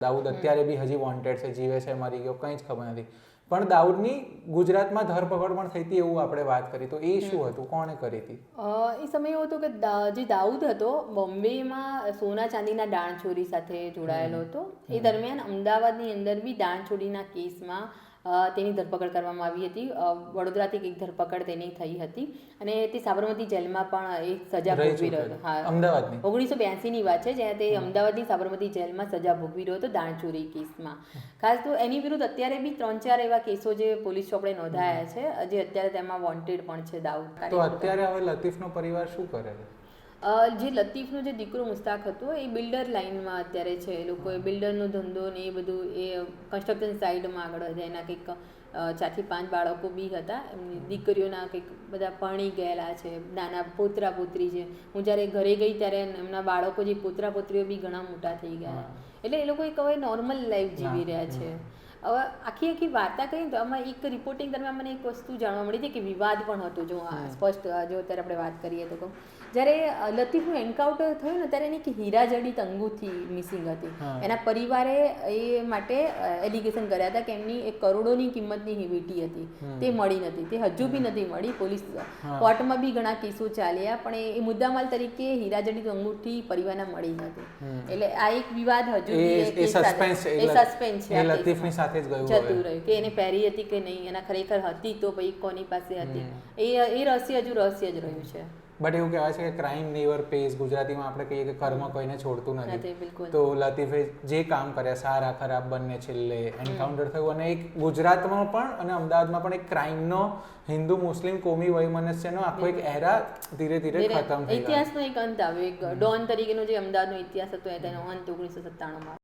દાઉદ અત્યારે બી હજી વોન્ટેડ છે, જીવે છે, મરી ગયો, કંઈ જ ખબર નથી. પણ દાઉદની ગુજરાતમાં ધરપકડ પણ થઈ હતી એવું આપણે વાત કરી, તો એ શું હતું, કોણે કરી હતી? એ સમય એવો હતો કે જે દાઉદ હતો બોમ્બેમાં સોના ચાંદીના દાણચોરી સાથે જોડાયેલો હતો. એ દરમિયાન અમદાવાદની અંદર બી દાણચોરીના કેસમાં તેની ધરપકડ કરવામાં આવી હતી. વડોદરાથી એક ધરપકડ તેની થઈ હતી અને તે સાબરમતી જેલમાં પણ એક સજા ભોગવી રહ્યો હતો. હા, અમદાવાદની 1982ની વાત છે, જ્યાં તે અમદાવાદની સાબરમતી જેલમાં સજા ભોગવી રહ્યો હતો દાણચોરી કેસમાં. ખાસ તો એની વિરુદ્ધ અત્યારે બી 3-4 એવા કેસો જે પોલીસ ચોપડે નોંધાયા છે, જે અત્યારે તેમાં વોન્ટેડ પણ છે દાઉદ. તો અત્યારે હવે લતીફનો પરિવાર શું કરે છે? જે લતીફનો જે દીકરો મુસ્તાક હતો એ બિલ્ડર લાઇનમાં અત્યારે છે. એ લોકોએ બિલ્ડરનો ધંધો ને એ બધું એ કન્સ્ટ્રક્શન સાઇડમાં આગળ હતા. એના કંઈક 4-5 બાળકો બી હતા. એમની દીકરીઓના કંઈક બધા પરણી ગયેલા છે, નાના પોતરા પોતરી છે. હું જ્યારે ઘરે ગઈ ત્યારે એમના બાળકો જે પોતરા પોતરીઓ બી ઘણા મોટા થઈ ગયા. એટલે એ લોકો એક હવે નોર્મલ લાઈફ જીવી રહ્યા છે. હવે આખી વાર્તા કહીએ તો આમાં એક રિપોર્ટિંગ દરમિયાન મને એક વસ્તુ જાણવા મળી હતી કે વિવાદ પણ હતો. જો સ્પષ્ટ જો અત્યારે આપણે વાત કરીએ તો કહું, જ્યારે લતીફનું એન્કાઉન્ટર થયું ને ત્યારે એની હીરા જડિત અંગૂઠી મિસિંગ હતી. એના પરિવારે એ માટે એલિગેશન કર્યા હતા કે એમની 1 કરોડોની કિંમતની વીંટી હતી, તે મળી નથી. તે હજુ બી નથી મળી. પોલીસ કોર્ટમાં બી ઘણા કેસો ચાલ્યા, પણ એ મુદ્દામાલ તરીકે હીરા જડિત અંગૂઠી પરિવારને મળી નથી. એટલે આ એક વિવાદ હજુ બી સસ્પેન્સ છે. લતીફની સાથે જ ગયું જતું રહ્યું કે એને પહેરી હતી કે નહીં, એના ખરેખર હતી તો ભાઈ કોની પાસે હતી, એ રહસ્ય હજુ રહસ્ય જ રહ્યું છે. બટ એવું કહેવાય છે કે ક્રાઇમ નેવર પેઝ. ગુજરાતીમાં આપણે કહીએ કે કર્મ કોઈને છોડતું નથી. તો લતીફે જે કામ કર્યા, સારા ખરાબ બંને, છેલ્લે એન્કાઉન્ટર થયું અને એક ગુજરાતમાં પણ અને અમદાવાદમાં પણ એક ક્રાઇમનો હિન્દુ મુસ્લિમ કોમી વૈમનસ્યનો આખો એક એરા ધીરે ધીરે ખતમ થઈ ગયો. ઇતિહાસનો એક અંત આવ્યો. એક ડોન તરીકેનો જે અમદાવાદનો ઇતિહાસ હતો તેનો અંત 1997માં